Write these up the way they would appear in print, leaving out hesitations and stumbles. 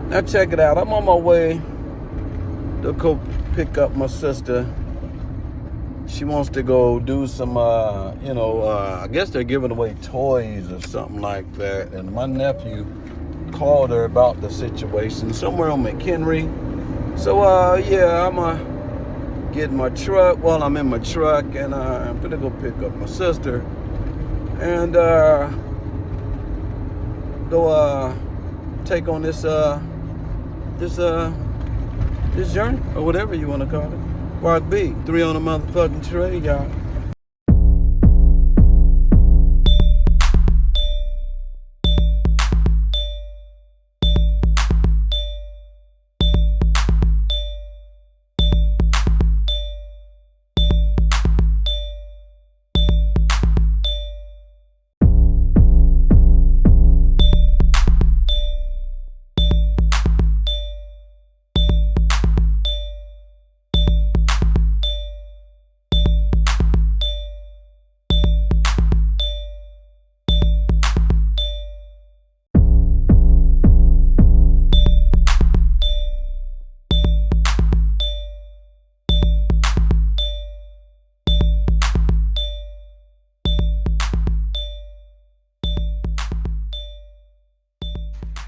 Now check it out. I'm on my way to go pick up my sister. She wants to go do some, I guess they're giving away toys or something like that. And my nephew called her about the situation somewhere on McHenry. So, I'm going to get my truck. Well, I'm in my truck, and I'm going to go pick up my sister. And go take on this journey, or whatever you want to call it. ROKB, 3 on the motherfucking tray, y'all.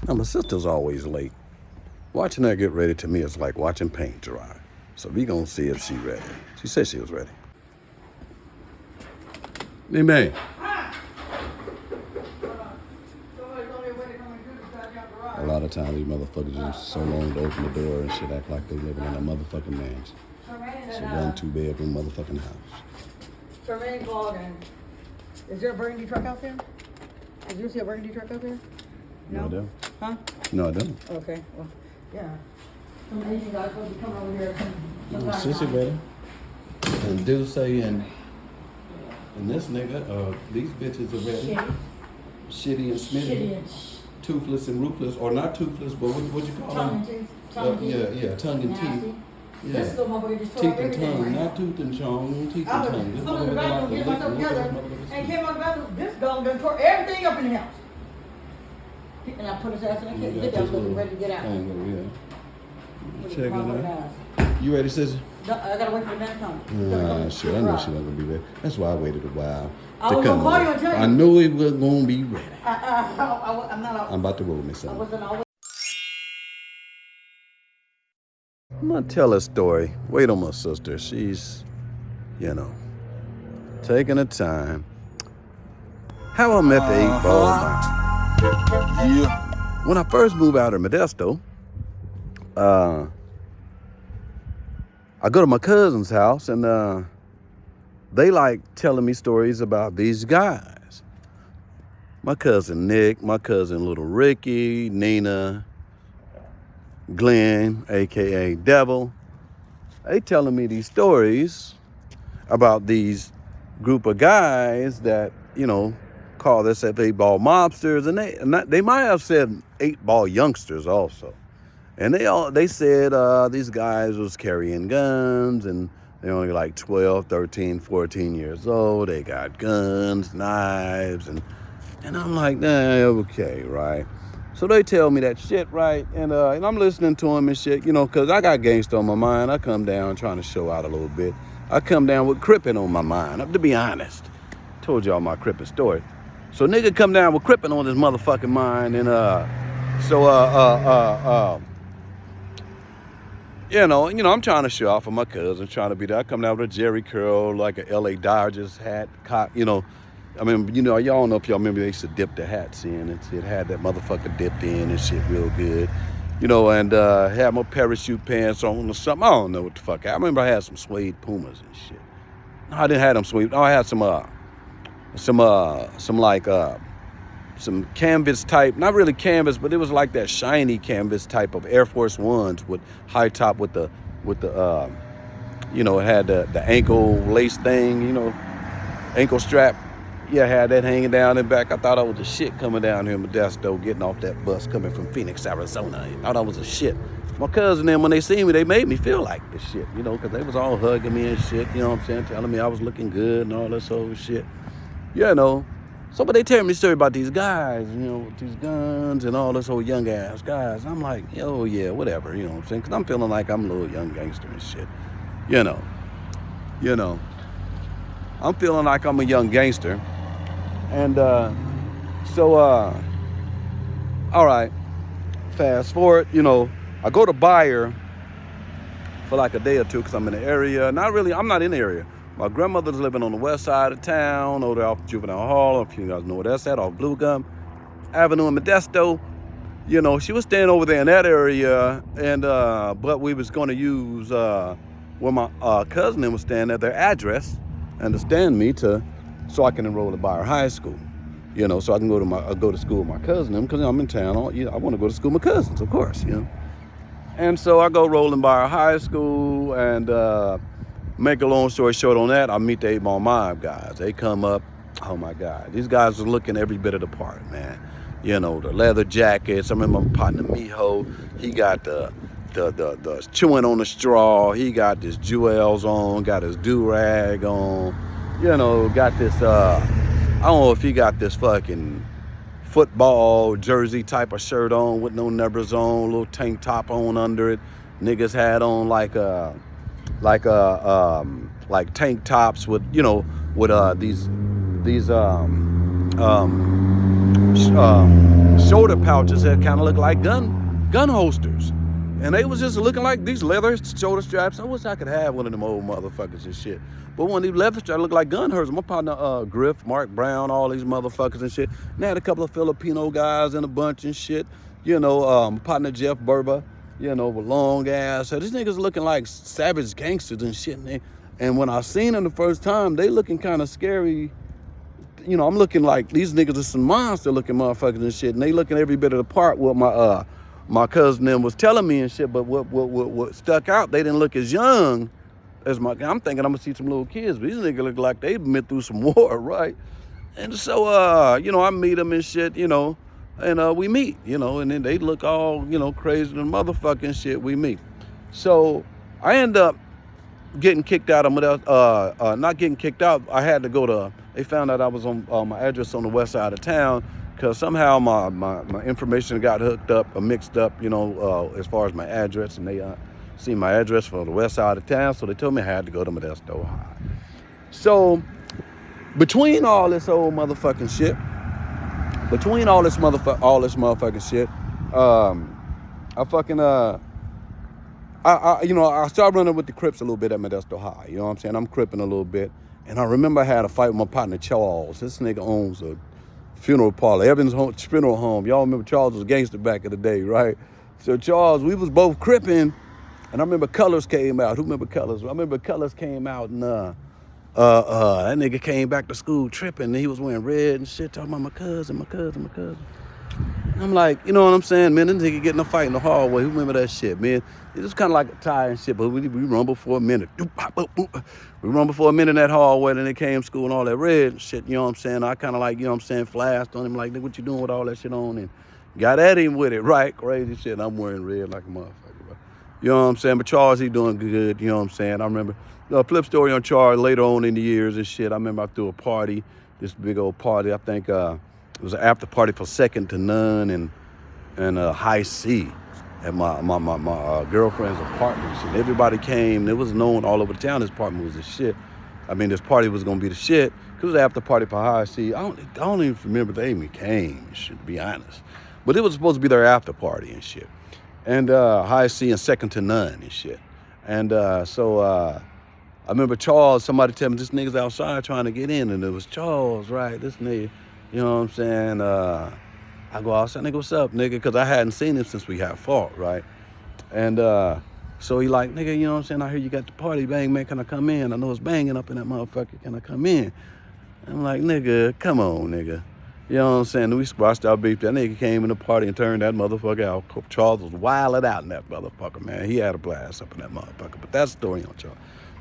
Now, my sister's always late. Watching her get ready to me is like watching paint dry. So we gonna see if she ready. She said she was ready. Hey, man. A lot of times these motherfuckers just so long to open the door and shit, act like they living in a motherfucking mansion. It's a 1-2-bedroom motherfucking house. Tremaine called and is there a burgundy truck out there? Did you see a burgundy truck out there? No, I don't. Huh? No, I don't. Okay, well, yeah. Some Asian guys supposed to be coming over here. Sissy ready. And do say, and this nigga, these bitches are ready. Shitty and smitty. Toothless and ruthless, or not toothless, but what you call them? Tongue and teeth. Yeah. This little motherfucker just teeth and tongue, not tooth and tongue, teeth and tongue. This I was in the bathroom getting myself together and came out of the bathroom. This dog done tore everything up in the house. And I put his ass in the kitchen. This dog was ready to get out. Check it out. You ready, sister? I gotta wait for the man to come. Shit, I know she wasn't gonna be ready. That's why I waited a while I was gonna call you and tell you. I knew he was gonna be ready. I'm about to roll me something. I wasn't always. I'm gonna tell a story. Wait on my sister. She's, taking her time. How I met the 8-ball man. Yeah. When I first moved out of Modesto, I go to my cousin's house, and they like telling me stories about these guys. My cousin Nick, my cousin little Ricky, Nina, Glenn, a.k.a. Devil. They telling me these stories about these group of guys that, call themselves 8-ball mobsters, and they might have said 8-ball youngsters also. And they said these guys was carrying guns, and they're only like 12, 13, 14 years old. They got guns, knives, and I'm like, okay, right? So they tell me that shit, right? And I'm listening to them and shit, because I got gangsta on my mind. I come down trying to show out a little bit. I come down with crippin' on my mind, to be honest. Told y'all my crippin' story. So nigga come down with crippin' on his motherfucking mind, and I'm trying to show off for my cousin, trying to be there. I come down with a Jerry curl, like a LA Dodgers hat, I mean, y'all know if y'all remember they used to dip the hats in, and it had that motherfucker dipped in and shit real good, and had my parachute pants on or something. I don't know what the fuck. I remember I had some suede Pumas and shit. No, I didn't have them suede. No, I had some canvas type, not really canvas, but it was like that shiny canvas type of Air Force Ones with high top with the it had the ankle lace thing, ankle strap. Yeah, I had that hanging down in back. I thought I was a shit coming down here in Modesto, getting off that bus coming from Phoenix, Arizona. I thought I was a shit. My cousin, then when they seen me, they made me feel like this shit, because they was all hugging me and shit, telling me I was looking good and all this whole shit. So, but they tell me a story about these guys, you know, with these guns and all this old young ass guys. I'm like, oh yeah, whatever, you know what I'm saying? Because I'm feeling like I'm a little young gangster and shit, you know. I'm feeling like I'm a young gangster. And all right, fast forward, you know, I go to Bayer for like a day or two because I'm in the area. I'm not in the area. My grandmother's living on the west side of town, over there off Juvenile Hall. If you guys know where that's at, off Blue Gum Avenue in Modesto. You know, she was staying over there in that area, and but we was going to use where my cousin was staying at, their address, understand me, so I can enroll at Bayer High School. You know, so I can go to school with my cousin because I'm in town. I want to go to school with my cousins, of course. You know, and so I go rolling Bayer High School, and make a long story short on that, I meet the 8 Ball Mob guys. They come up. Oh my God, these guys are looking every bit of the part, man. You know, the leather jackets. I remember my partner Miho. He got the chewing on the straw. He got his jewels on. Got his do-rag on. You know, got this. I don't know if he got this fucking football jersey type of shirt on with no numbers on, little tank top on under it. Niggas had on like tank tops with, you know, with these shoulder pouches that kind of look like gun holsters. And they was just looking like these leather shoulder straps. I wish I could have one of them old motherfuckers and shit. But one of these leather straps look like gun holsters. My partner Griff, Mark Brown, all these motherfuckers and shit. And they had a couple of Filipino guys in a bunch and shit. You know, my partner Jeff Burba, you know, with long ass. So these niggas looking like savage gangsters and shit. And when I seen them the first time, they looking kind of scary. You know, I'm looking like these niggas are some monster looking motherfuckers and shit. And they looking every bit of the part what my cousin them was telling me and shit. But what stuck out, they didn't look as young as I'm thinking I'm gonna see some little kids. But these niggas look like they've been through some war, right? And so, you know, I meet them and shit, you know, and we meet, you know, and then they look all, you know, crazy and motherfucking shit. We meet. So I end up getting kicked out of not getting kicked out. I had to go to. They found out I was on my address on the west side of town because somehow my information got hooked up or mixed up, you know, as far as my address, and they seen my address for the west side of town, so they told me I had to go to Modesto High. So between all this old motherfucking shit, all this motherfucking shit, I started running with the Crips a little bit at Modesto High. You know what I'm saying? I'm cripping a little bit. And I remember I had a fight with my partner Charles. This nigga owns a funeral parlor, Evans Funeral Home. Y'all remember Charles was a gangster back in the day, right? So Charles, we was both cripping. And I remember Colors came out. Who remember Colors? I remember Colors came out, and that nigga came back to school tripping. And he was wearing red and shit, talking about my cousin. I'm like, you know what I'm saying, man? This nigga getting a fight in the hallway. Who remember that shit, man? It was kind of like a tie and shit, but we rumbled for a minute. We rumbled for a minute in that hallway, and they came to school and all that red shit, you know what I'm saying? I kind of like, you know what I'm saying, flashed on him like, nigga, what you doing with all that shit on? And got at him with it, right? Crazy shit. And I'm wearing red like a motherfucker, bro. You know what I'm saying? But Charles, he doing good, you know what I'm saying? I remember a flip story on Charles later on in the years and shit. I remember I threw a party, this big old party. I think it was an after party for Second to None and High C at my girlfriend's apartment. And everybody came. It was known all over the town this apartment was the shit. I mean, this party was gonna be the shit. Cause it was an after party for High C. I don't even remember they even came, to be honest. But it was supposed to be their after party and shit. And High C and Second to None and shit. And so I remember Charles, somebody tell me this nigga's outside trying to get in, and it was Charles, right? This nigga, you know what I'm saying? I go outside, nigga, what's up, nigga? Because I hadn't seen him since we had fought, right? And so he like, nigga, you know what I'm saying? I hear you got the party, bang, man, can I come in? I know it's banging up in that motherfucker, can I come in? I'm like, nigga, come on, nigga. You know what I'm saying? We squashed our beef. That nigga came in the party and turned that motherfucker out. Charles was wilding out in that motherfucker, man. He had a blast up in that motherfucker. But that's the story on Charles.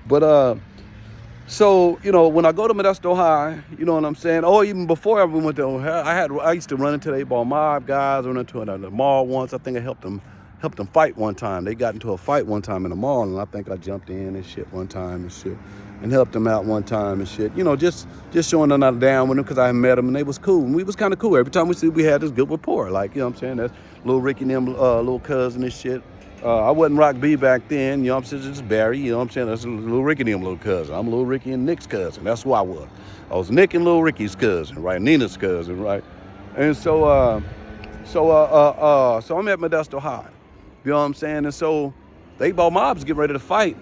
But so, you know, when I go to Modesto High, you know what I'm saying? Or even before we went to, I used to run into the 8 Ball Mob guys. I went into the mall once. I think I helped them helped them fight one time. They got into a fight one time in the mall, and I think I jumped in and shit one time and shit, and helped them out one time and shit. You know, just showing them not down with them because I met them and they was cool. And we was kind of cool. Every time we see, we had this good rapport. Like, you know what I'm saying? That's little Ricky and them, little cousin and shit. I wasn't ROKB back then, you know what I'm saying? Just Barry, you know what I'm saying? That's little Ricky and them little cousin. I'm little Ricky and Nick's cousin. That's who I was. I was Nick and little Ricky's cousin, right? Nina's cousin, right? And so I'm at Modesto High. You know what I'm saying? And so the 8-Ball Mob's getting ready to fight.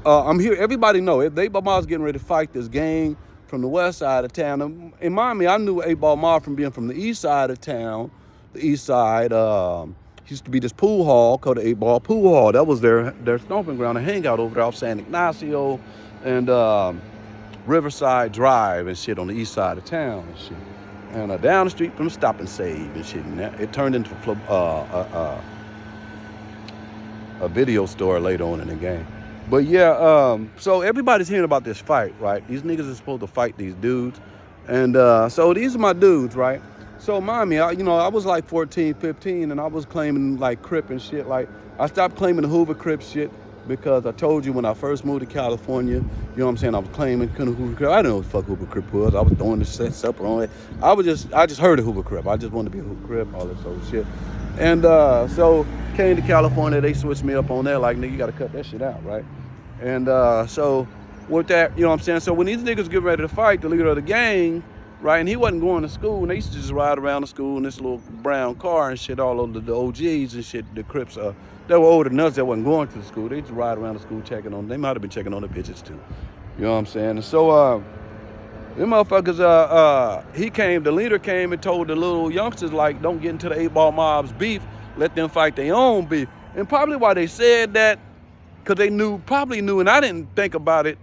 I'm here. Everybody know it. The 8-Ball Mob's getting ready to fight this gang from the west side of town. In Miami, I knew 8-Ball Mob from being from the east side of town. The east side used to be this pool hall called the 8-Ball Pool Hall. That was their stomping ground and hangout over there off San Ignacio and Riverside Drive and shit on the east side of town and shit. And down the street from Stop and Save and shit. And it turned into a video store later on in the game. But yeah, so everybody's hearing about this fight, right? These niggas are supposed to fight these dudes. And so these are my dudes, right? So Miami, I was like 14, 15, and I was claiming like Crip and shit. Like, I stopped claiming the Hoover Crip shit because I told you when I first moved to California, you know what I'm saying, I was claiming Hoover Crip. I didn't know what the fuck Hoover Crip was. I was throwing the supper on it. I just heard of Hoover Crip. I just wanted to be a Hoover Crip, all this old shit. And so came to California, they switched me up on that, like, nigga, you gotta cut that shit out, right? And so with that, you know what I'm saying? So when these niggas get ready to fight, the leader of the gang, right, and he wasn't going to school, and they used to just ride around the school in this little brown car and shit, all over the OGs and shit, the Crips, they were older than us that wasn't going to the school. They used to ride around the school checking on them. They might have been checking on the bitches too. You know what I'm saying? And so, them motherfuckers, the leader came and told the little youngsters, like, don't get into the 8-Ball Mob's beef, let them fight their own beef. And probably why they said that, because they probably knew, and I didn't think about it,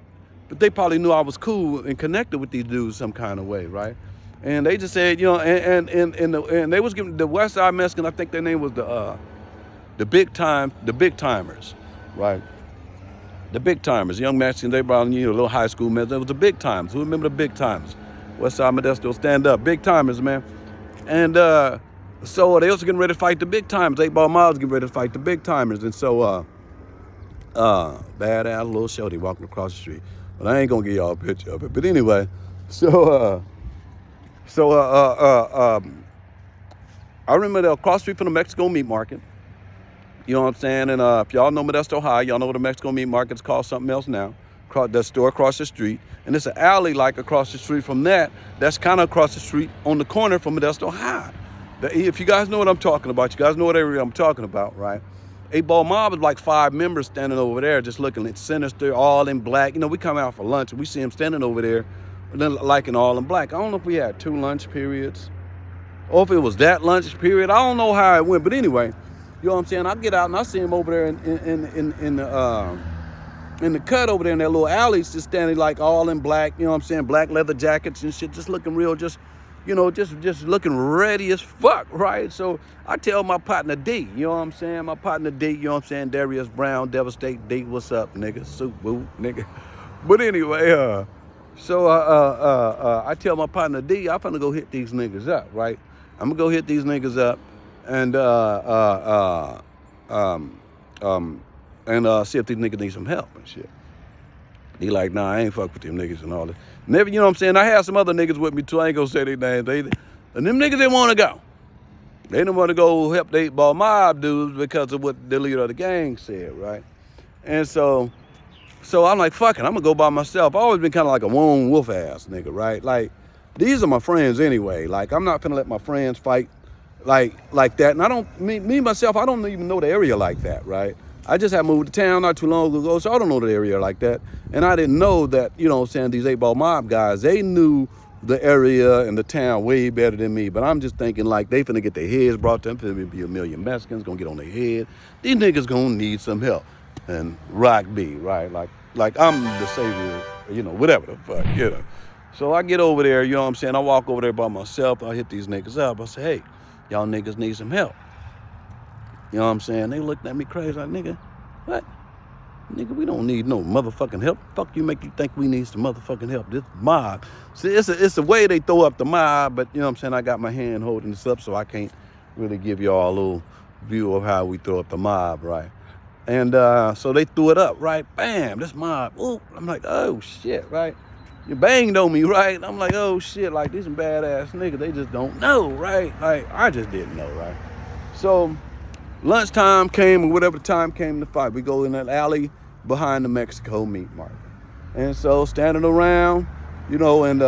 but they probably knew I was cool and connected with these dudes some kind of way, right? And they just said, you know, and they was giving the West Side Mexican, I think their name was the Big Timers, right? The Big Timers, young Mexicans, they brought, you know, little high school men. It was the Big Timers. Who remember the Big Timers? West Side Modesto, stand up. Big Timers, man. And so they also getting ready to fight the Big Timers. 8-Ball Mob's getting ready to fight the Big Timers. And so badass little shorty walking across the street. But I ain't gonna give y'all a picture of it. But anyway, I remember across the street from the Mexico meat market. You know what I'm saying? And if y'all know Modesto High, y'all know what the Mexico meat market's called something else now. That store across the street. And it's an alley like across the street from that. That's kind of across the street on the corner from Modesto High. If you guys know what I'm talking about, you guys know what area I'm talking about, right? 8-Ball Mob is like 5 members standing over there just looking at sinister, all in black. You know, we come out for lunch and we see them standing over there like in all in black. I don't know if we had 2 lunch periods or if it was that lunch period. I don't know how it went, but anyway, you know what I'm saying? I get out and I see him over there in the cut over there in that little alley, just standing like all in black, you know what I'm saying? Black leather jackets and shit, just looking real, just looking ready as fuck, right? So I tell my partner D, you know what I'm saying? My partner D, you know what I'm saying? Darius Brown, Devastate D, what's up, nigga? Soup, boo, nigga. But anyway, I tell my partner D, I'm finna go hit these niggas up, right? I'm gonna go hit these niggas up and see if these niggas need some help and shit. He like, nah, I ain't fuck with them niggas and all that. Never, you know what I'm saying? I had some other niggas with me too. I ain't gonna say their names. And them niggas didn't want to go. They didn't want to go help the 8-Ball Mob dudes because of what the leader of the gang said, right? And so I'm like, fuck it, I'm gonna go by myself. I've always been kind of like a lone wolf ass nigga, right? Like, these are my friends anyway. Like, I'm not finna let my friends fight like that. And I don't, me myself, I don't even know the area like that, right? I just had moved to town not too long ago, so I don't know the area like that. And I didn't know that, you know what I'm saying, these 8-Ball Mob guys, they knew the area and the town way better than me. But I'm just thinking like they finna get their heads brought to them, finna be a million Mexicans gonna get on their head. These niggas gonna need some help. And ROKB, right? Like I'm the savior, you know, whatever the fuck, you know. So I get over there, you know what I'm saying, I walk over there by myself, I hit these niggas up, I say, hey, y'all niggas need some help. You know what I'm saying? They looked at me crazy like, nigga, what? Nigga, we don't need no motherfucking help. Fuck you make you think we need some motherfucking help. This mob. See, it's a way they throw up the mob, but you know what I'm saying? I got my hand holding this up, so I can't really give y'all a view of how we throw up the mob, right? And so they threw it up, right? Bam, this mob. Ooh, I'm like, oh shit, right? You banged on me, right? I'm like, oh shit, like these some badass niggas, they just don't know, right? Like I just didn't know, right? So lunchtime came, or whatever the time came to fight. We go in that alley behind the Mexico meat market. And so standing around, you know, and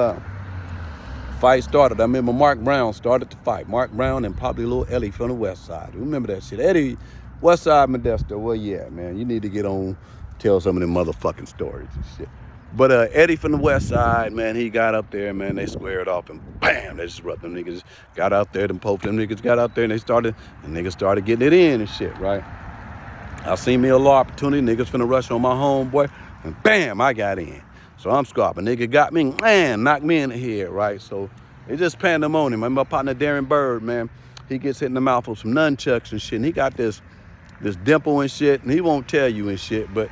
fight started. I remember Mark Brown started the fight. Mark Brown and probably little Eddie from the West Side. Remember that shit. Eddie, West Side Modesto. Well, yeah, man, you need to get on, tell some of them motherfucking stories and shit. But Eddie from the West Side, man, he got up there, man, they squared off and bam, they disrupted them niggas. Got out there, them Pope, them niggas got out there and niggas started getting it in and shit, right? I seen me a little opportunity, niggas finna rush on my homeboy, and bam, I got in. So I'm scarping. Nigga got me, man, knocked me in the head, right? So it just pandemonium. My partner Darren Bird, man, he gets hit in the mouth with some nunchucks and shit, and he got this dimple and shit, and he won't tell you and shit, but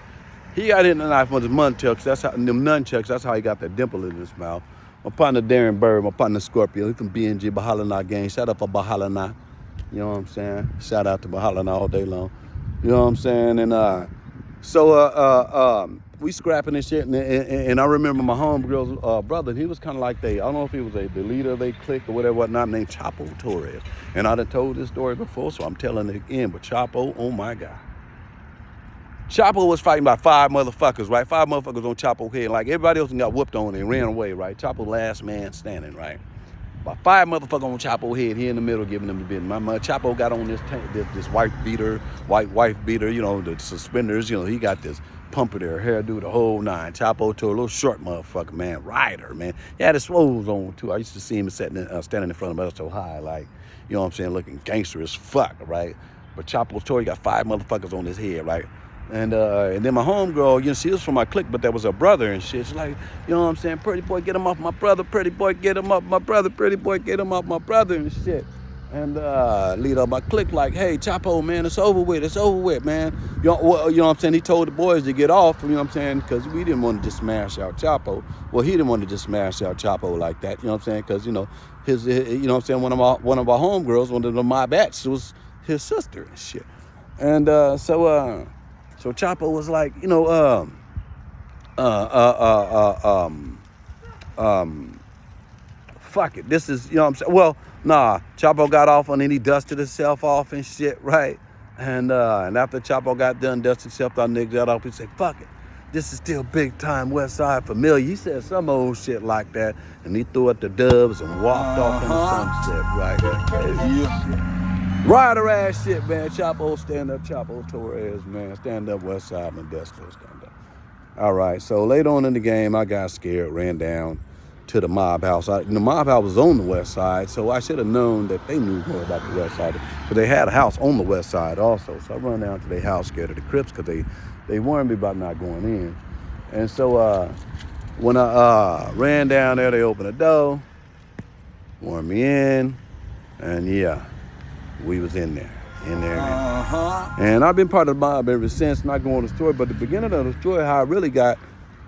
he got hit in the knife with his nunchucks. That's how them nunchucks. That's how he got that dimple in his mouth. My partner Darren Bird, my partner Scorpio, he from BNG Bahalana gang. Shout out for Bahalana. You know what I'm saying? Shout out to Bahalana all day long. You know what I'm saying? And we scrapping and shit. And I remember my homegirl's brother. He was kind of like I don't know if he was the leader of their clique or whatever, whatnot, named Chapo Torres. And I done told this story before, so I'm telling it again. But Chapo, oh my God. Chapo was fighting by 5 motherfuckers, right? 5 motherfuckers on Chapo's head. Like everybody else got whooped on and ran away, right? Chapo last man standing, right? By 5 motherfuckers on Chapo's head, he in the middle giving them the business. My Chapo got on this white wife beater, you know, the suspenders, you know, he got this pumper there, hairdo, the whole nine. Chapo to a little short motherfucker, man, rider, man. He had his swoles on too. I used to see him standing in front of us so high, like, you know what I'm saying, looking gangster as fuck, right? But Chapo Tour, he got 5 motherfuckers on his head, right? And then my homegirl, you know, she was from my clique, but that was her brother and shit. She's like, you know what I'm saying? Pretty boy, get him off my brother. Pretty boy, get him off my brother. Pretty boy, get him off my brother and shit. And lead up my clique like, hey, Chapo, man, it's over with, man. You know what I'm saying? He told the boys to get off, you know what I'm saying? Because we didn't want to just smash out Chapo. Well, he didn't want to just smash out Chapo like that, you know what I'm saying? Because, you know, his you know what I'm saying, one of our homegirls, one of my bats was his sister and shit. And so Chapo was like, you know, fuck it. This is, you know what I'm saying? Well, nah, Chapo got off and then he dusted himself off and shit, right? And after Chapo got done, dusted himself, our niggas got off, he said, fuck it. This is still big time West Side familiar. He said some old shit like that. And he threw up the dubs and walked off in the sunset, right? Yeah. Rider ass shit, man. Chapo, stand up, Chapo Torres, man. Stand up, West Side Modesto, stand up. All right, so later on in the game, I got scared, ran down to the mob house. The mob house was on the West Side, so I should have known that they knew more about the West Side. But they had a house on the West Side also. So I run down to their house, scared of the Crips, because they warned me about not going in. And so when I ran down there, they opened the door, warned me in, and yeah. We was in there. And I've been part of the mob ever since, not going to the story, but the beginning of the story, how I really got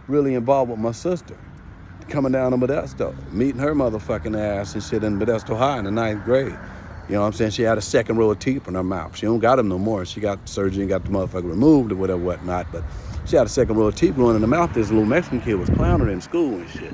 involved with my sister, coming down to Modesto, meeting her motherfucking ass and shit in Modesto High in the 9th grade. You know what I'm saying? She had a 2nd row of teeth in her mouth. She don't got them no more. She got surgery and got the motherfucker removed or whatever, whatnot, but she had a 2nd row of teeth growing in the mouth. This little Mexican kid was clowning her in school and shit.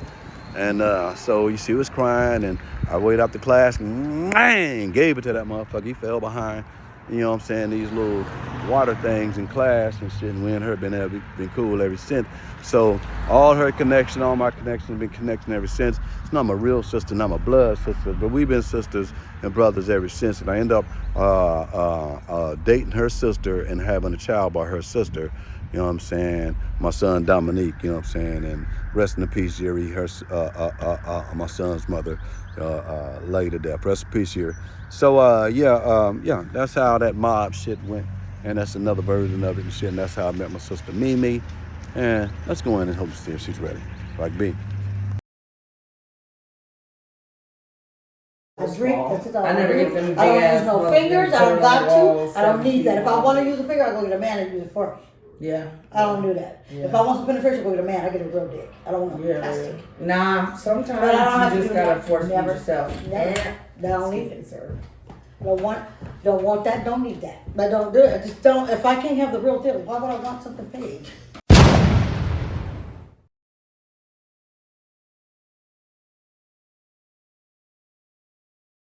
And so she was crying, and I waited up to class and bang, gave it to that motherfucker. He fell behind, you know what I'm saying, these little water things in class and shit. And we and her been cool ever since. So all her connection, all my connections have been connecting ever since. It's not my real sister, not my blood sister, but we've been sisters and brothers ever since. And I end up dating her sister and having a child by her sister. You know what I'm saying? My son Dominique, you know what I'm saying? And rest in peace, Jerry, my son's mother, lay to death. Rest in peace, Jerry. So, yeah, that's how that mob shit went. And that's another version of it and shit. And that's how I met my sister Mimi. And let's go in and hope to see if she's ready. Like B. I drink, that's all I never get them big I don't ass use no ones fingers, that I don't got turn to, I don't need that. If I walls. want to use a finger, I go get a man and use it for me. Yeah. I don't do that. Yeah. If I want some penetration, I go get a man, I get a real dick. I don't want no plastic. Nah, But I don't sometimes have you to just do gotta that. force feed Never. yourself. Never. I don't need it, it. sir. Don't want that, don't need that. But don't do it. Just don't, if I can't have the real deal, why would I want something fake?